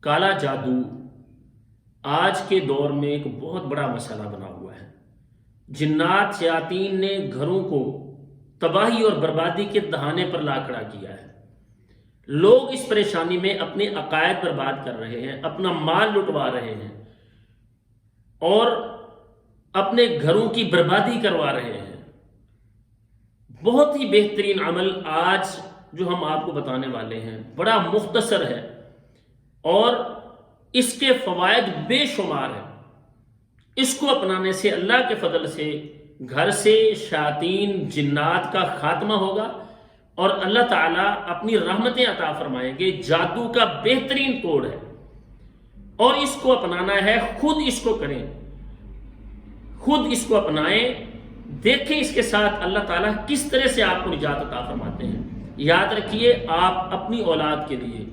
کالا جادو آج کے دور میں ایک بہت بڑا مسئلہ بنا ہوا ہے۔ جنات شیاطین نے گھروں کو تباہی اور بربادی کے دہانے پر لا کھڑا کیا ہے۔ لوگ اس پریشانی میں اپنے عقائد برباد کر رہے ہیں، اپنا مال لٹوا رہے ہیں اور اپنے گھروں کی بربادی کروا رہے ہیں۔ بہت ہی بہترین عمل آج جو ہم آپ کو بتانے والے ہیں بڑا مختصر ہے اور اس کے فوائد بے شمار ہیں۔ اس کو اپنانے سے اللہ کے فضل سے گھر سے شیاطین جنات کا خاتمہ ہوگا اور اللہ تعالیٰ اپنی رحمتیں عطا فرمائیں گے۔ جادو کا بہترین توڑ ہے اور اس کو اپنانا ہے، خود اس کو کریں، خود اس کو اپنائیں، دیکھیں اس کے ساتھ اللہ تعالیٰ کس طرح سے آپ کو نجات عطا فرماتے ہیں۔ یاد رکھیے، آپ اپنی اولاد کے لیے،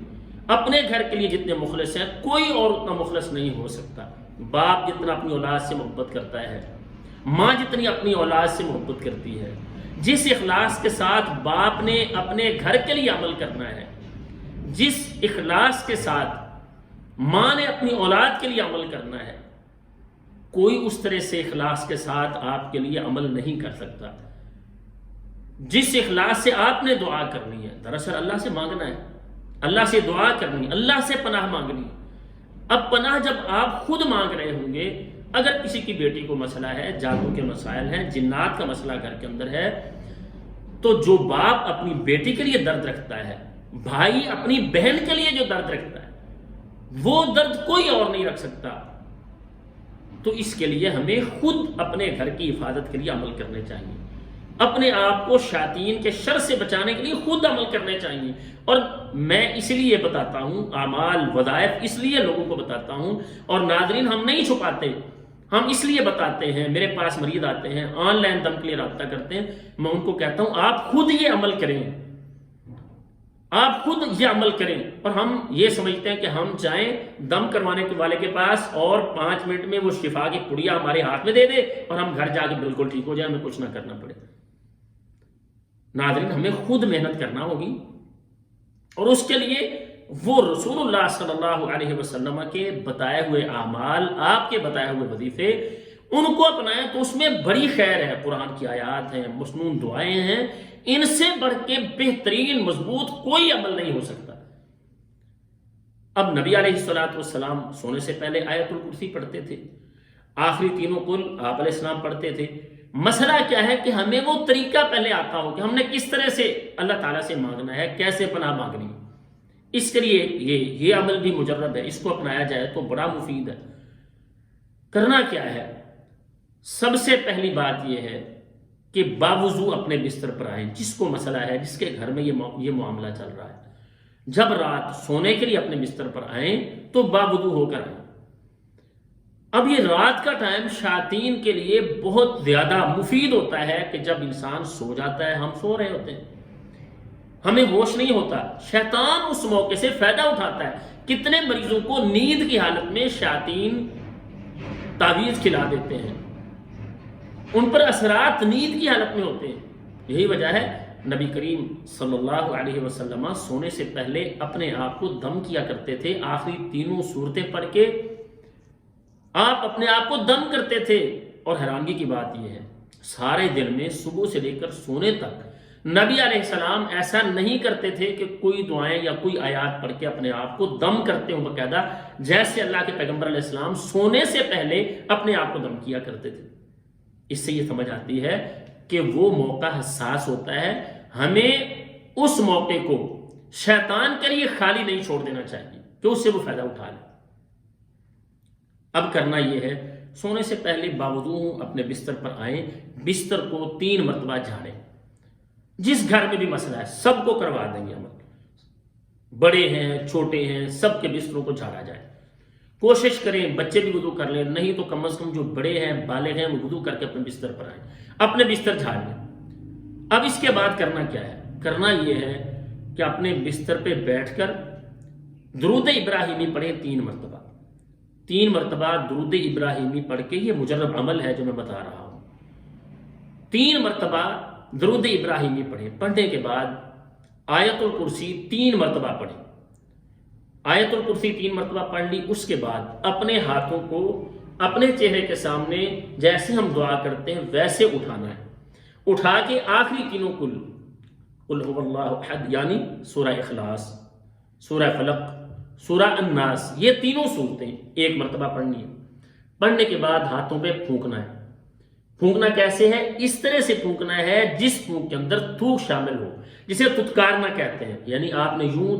اپنے گھر کے لیے جتنے مخلص ہیں، کوئی اور اتنا مخلص نہیں ہو سکتا۔ باپ جتنا اپنی اولاد سے محبت کرتا ہے، ماں جتنی اپنی اولاد سے محبت کرتی ہے، جس اخلاص کے ساتھ باپ نے اپنے گھر کے لیے عمل کرنا ہے، جس اخلاص کے ساتھ ماں نے اپنی اولاد کے لیے عمل کرنا ہے، کوئی اس طرح سے اخلاص کے ساتھ آپ کے لیے عمل نہیں کر سکتا۔ جس اخلاص سے آپ نے دعا کرنی ہے، دراصل اللہ سے مانگنا ہے، اللہ سے دعا کرنی ہے، اللہ سے پناہ مانگنی ہے۔ اب پناہ جب آپ خود مانگ رہے ہوں گے، اگر کسی کی بیٹی کو مسئلہ ہے، جادو کے مسائل ہیں، جنات کا مسئلہ گھر کے اندر ہے، تو جو باپ اپنی بیٹی کے لیے درد رکھتا ہے، بھائی اپنی بہن کے لیے جو درد رکھتا ہے، وہ درد کوئی اور نہیں رکھ سکتا۔ تو اس کے لیے ہمیں خود اپنے گھر کی حفاظت کے لیے عمل کرنے چاہیے، اپنے آپ کو شیاطین کے شر سے بچانے کے لیے خود عمل کرنے چاہیے۔ اور میں اس لیے بتاتا ہوں، اعمال وظائف اس لیے لوگوں کو بتاتا ہوں، اور ناظرین ہم نہیں چھپاتے، ہم اس لیے بتاتے ہیں۔ میرے پاس مریض آتے ہیں، آن لائن دم کے لیے رابطہ کرتے ہیں، میں ان کو کہتا ہوں آپ خود یہ عمل کریں، آپ خود یہ عمل کریں۔ اور ہم یہ سمجھتے ہیں کہ ہم جائیں دم کروانے والے کے پاس اور 5 منٹ میں وہ شفا کی پڑیا ہمارے ہاتھ میں دے دے اور ہم گھر جا کے بالکل ٹھیک ہو جائیں، ہمیں کچھ نہ کرنا پڑے۔ ناظرین، ہمیں خود محنت کرنا ہوگی، اور اس کے لیے وہ رسول اللہ صلی اللہ علیہ وسلم کے بتائے ہوئے اعمال، آپ کے بتائے ہوئے وظیفے، ان کو اپنائیں تو اس میں بڑی خیر ہے۔ قرآن کی آیات ہیں، مسنون دعائیں ہیں، ان سے بڑھ کے بہترین مضبوط کوئی عمل نہیں ہو سکتا۔ اب نبی علیہ السلام سونے سے پہلے آیت الکرسی پڑھتے تھے، آخری تینوں قل آپ علیہ السلام پڑھتے تھے۔ مسئلہ کیا ہے کہ ہمیں وہ طریقہ پہلے آتا ہو کہ ہم نے کس طرح سے اللہ تعالیٰ سے مانگنا ہے، کیسے پناہ مانگنی۔ اس کے لیے یہ عمل بھی مجرب ہے، اس کو اپنایا جائے تو بڑا مفید ہے۔ کرنا کیا ہے؟ سب سے پہلی بات یہ ہے کہ باوضو اپنے بستر پر آئیں، جس کو مسئلہ ہے، جس کے گھر میں یہ معاملہ چل رہا ہے، جب رات سونے کے لیے اپنے بستر پر آئیں تو باوضو ہو کر آئیں۔ اب یہ رات کا ٹائم شیاطین کے لیے بہت زیادہ مفید ہوتا ہے کہ جب انسان سو جاتا ہے، ہم سو رہے ہوتے ہیں، ہمیں ہوش نہیں ہوتا، شیطان اس موقع سے فائدہ اٹھاتا ہے۔ کتنے مریضوں کو نیند کی حالت میں شیاطین تعویذ کھلا دیتے ہیں، ان پر اثرات نیند کی حالت میں ہوتے ہیں۔ یہی وجہ ہے نبی کریم صلی اللہ علیہ وسلم سونے سے پہلے اپنے آپ کو دم کیا کرتے تھے، آخری تینوں صورتیں پڑھ کے آپ اپنے آپ کو دم کرتے تھے۔ اور حیرانگی کی بات یہ ہے، سارے دن میں صبح سے لے کر سونے تک نبی علیہ السلام ایسا نہیں کرتے تھے کہ کوئی دعائیں یا کوئی آیات پڑھ کے اپنے آپ کو دم کرتے ہوں باقاعدہ، جیسے اللہ کے پیغمبر علیہ السلام سونے سے پہلے اپنے آپ کو دم کیا کرتے تھے۔ اس سے یہ سمجھ آتی ہے کہ وہ موقع حساس ہوتا ہے، ہمیں اس موقع کو شیطان کے لیے خالی نہیں چھوڑ دینا چاہیے کہ اس سے وہ فائدہ اٹھا لے۔ اب کرنا یہ ہے، سونے سے پہلے باوضو اپنے بستر پر آئیں، بستر کو 3 مرتبہ جھاڑیں۔ جس گھر میں بھی مسئلہ ہے سب کو کروا دیں گے عمل، بڑے ہیں چھوٹے ہیں، سب کے بستروں کو جھاڑا جائے۔ کوشش کریں بچے بھی وضو کر لیں، نہیں تو کم از کم جو بڑے ہیں بالغ ہیں وہ وضو کر کے اپنے بستر پر آئیں، اپنے بستر جھاڑ لیں۔ اب اس کے بعد کرنا کیا ہے؟ کرنا یہ ہے کہ اپنے بستر پہ بیٹھ کر درود ابراہیمی پڑھیں 3 مرتبہ، 3 مرتبہ درود ابراہیمی پڑھ کے، یہ مجرب عمل ہے جو میں بتا رہا ہوں، 3 مرتبہ درود ابراہیمی پڑھیں۔ پڑھنے کے بعد آیت الکرسی 3 مرتبہ پڑھیں۔ آیت الکرسی 3 مرتبہ پڑھ لی، اس کے بعد اپنے ہاتھوں کو اپنے چہرے کے سامنے جیسے ہم دعا کرتے ہیں ویسے اٹھانا ہے، اٹھا کے آخری تینوں قل هو اللہ احد یعنی سورہ اخلاص، سورہ فلق، سورہ الناس، یہ تینوں صورتیں 1 مرتبہ پڑھنی ہے۔ پڑھنے کے بعد ہاتھوں پہ پھونکنا ہے۔ پھونکنا کیسے ہے؟ اس طرح سے پھونکنا ہے جس پھونک کے اندر تھوک شامل ہو، جسے تتکارنا کہتے ہیں، یعنی آپ نے یوں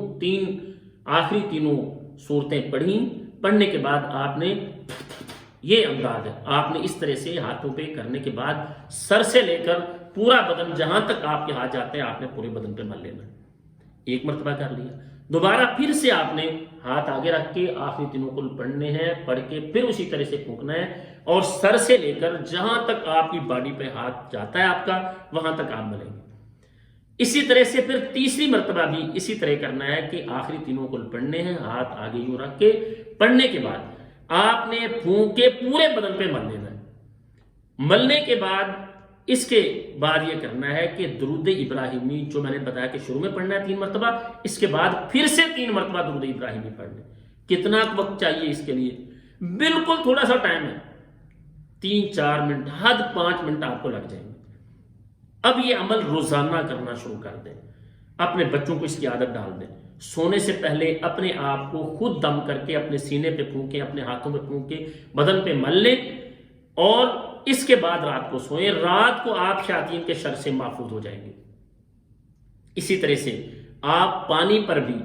آخری تینوں صورتیں پڑھی، پڑھنے کے بعد آپ نے یہ انداز ہے، آپ نے اس طرح سے ہاتھوں پہ کرنے کے بعد سر سے لے کر پورا بدن، جہاں تک آپ کے ہاتھ جاتے ہیں آپ نے پورے بدن پہ مل لینا ہے۔ 1 مرتبہ کر لیا، دوبارہ پھر سے آپ نے ہاتھ آگے رکھ کے آخری تینوں قل پڑھنے ہیں، پڑھ کے پھر اسی طرح سے پھونکنا ہے، اور سر سے لے کر جہاں تک آپ کی باڈی پہ ہاتھ جاتا ہے آپ کا، وہاں تک آپ ملیں گے۔ اسی طرح سے پھر تیسری مرتبہ بھی اسی طرح کرنا ہے کہ آخری تینوں قل پڑھنے ہیں، ہاتھ آگے یوں رکھ کے، پڑھنے کے بعد آپ نے پھونک کے پورے بدن پہ مل لینا ہے۔ ملنے کے بعد اس کے بعد یہ کرنا ہے کہ درود ابراہیمی جو میں نے بتایا کہ شروع میں پڑھنا ہے 3 مرتبہ، اس کے بعد پھر سے 3 مرتبہ درود ابراہیمی پڑھنا ہے۔ کتنا وقت چاہیے اس کے لیے؟ بالکل تھوڑا سا ٹائم ہے، 3-4 منٹ، حد 5 منٹ آپ کو لگ جائیں گے۔ اب یہ عمل روزانہ کرنا شروع کر دیں، اپنے بچوں کو اس کی عادت ڈال دیں۔ سونے سے پہلے اپنے آپ کو خود دم کر کے اپنے سینے پہ پھونکیں، اپنے ہاتھوں پہ پھونکیں، بدن پہ مل لیں، اور اس کے بعد رات کو سوئیں۔ رات کو آپ شیاطین کے شر سے محفوظ ہو جائیں گے۔ اسی طرح سے آپ پانی پر بھی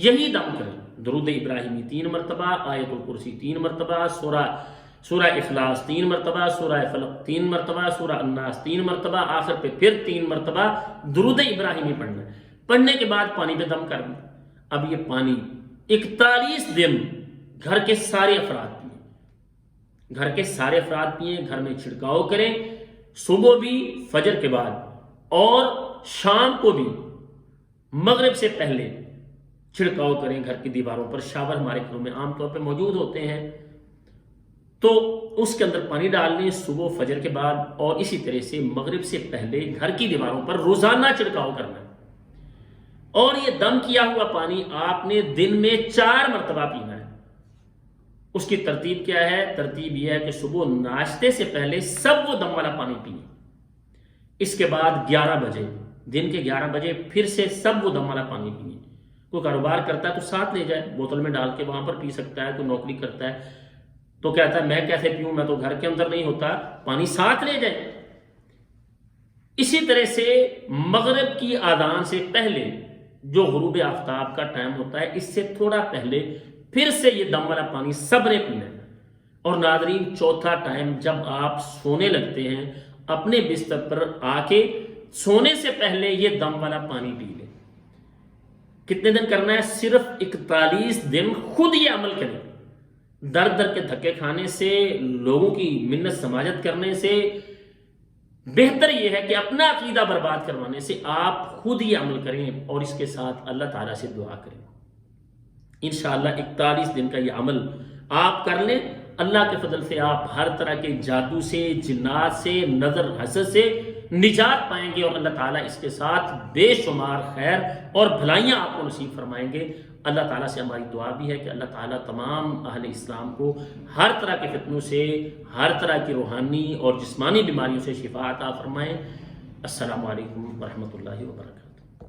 یہی دم کریں، درود ابراہیمی 3 مرتبہ، آیت الکرسی 3 مرتبہ، سورہ اخلاص 3 مرتبہ، سورہ فلق 3 مرتبہ، سورہ الناس 3 مرتبہ، آخر پہ پھر 3 مرتبہ درود ابراہیمی پڑھنا ہے۔ پڑھنے کے بعد پانی پہ دم کرنا۔ اب یہ پانی 41 دن گھر کے سارے افراد پئیں، گھر کے سارے افراد پئیں، گھر میں چھڑکاؤ کریں، صبح بھی، فجر کے بعد، اور شام کو بھی مغرب سے پہلے چھڑکاؤ کریں گھر کی دیواروں پر۔ شاور ہمارے گھروں میں عام طور پہ موجود ہوتے ہیں، تو اس کے اندر پانی ڈال لیں صبح فجر کے بعد، اور اسی طرح سے مغرب سے پہلے گھر کی دیواروں پر روزانہ چھڑکاؤ کرنا ہے۔ اور یہ دم کیا ہوا پانی آپ نے دن میں 4 مرتبہ پینا ہے۔ اس کی ترتیب کیا ہے؟ ترتیب یہ ہے کہ صبح ناشتے سے پہلے سب وہ دم والا پانی پئیں، اس کے بعد 11 بجے، دن کے 11 بجے پھر سے سب وہ دم والا پانی پئیں۔ کوئی کاروبار کرتا ہے تو ساتھ لے جائے، بوتل میں ڈال کے وہاں پر پی سکتا ہے۔ کوئی نوکری کرتا ہے تو کہتا ہے میں کیسے پیوں، میں تو گھر کے اندر نہیں ہوتا، پانی ساتھ لے جائے۔ اسی طرح سے مغرب کی اذان سے پہلے جو غروب آفتاب کا ٹائم ہوتا ہے، اس سے تھوڑا پہلے پھر سے یہ دم والا پانی سب نے پینا ہے۔ اور ناظرین، چوتھا ٹائم جب آپ سونے لگتے ہیں، اپنے بستر پر آ کے سونے سے پہلے یہ دم والا پانی پی لیں۔ کتنے دن کرنا ہے؟ صرف 41 دن خود یہ عمل کریں۔ در در کے دھکے کھانے سے، لوگوں کی منت سماجت کرنے سے بہتر یہ ہے کہ اپنا عقیدہ برباد کروانے سے آپ خود یہ عمل کریں، اور اس کے ساتھ اللہ تعالیٰ سے دعا کریں۔ انشاءاللہ 41 دن کا یہ عمل آپ کر لیں، اللہ کے فضل سے آپ ہر طرح کے جادو سے، جنات سے، نظر حسد سے نجات پائیں گے، اور اللہ تعالیٰ اس کے ساتھ بے شمار خیر اور بھلائیاں آپ کو نصیب فرمائیں گے۔ اللہ تعالیٰ سے ہماری دعا بھی ہے کہ اللہ تعالیٰ تمام اہل اسلام کو ہر طرح کے فتنوں سے، ہر طرح کی روحانی اور جسمانی بیماریوں سے شفا عطا فرمائیں۔ السلام علیکم ورحمۃ اللہ وبرکاتہ۔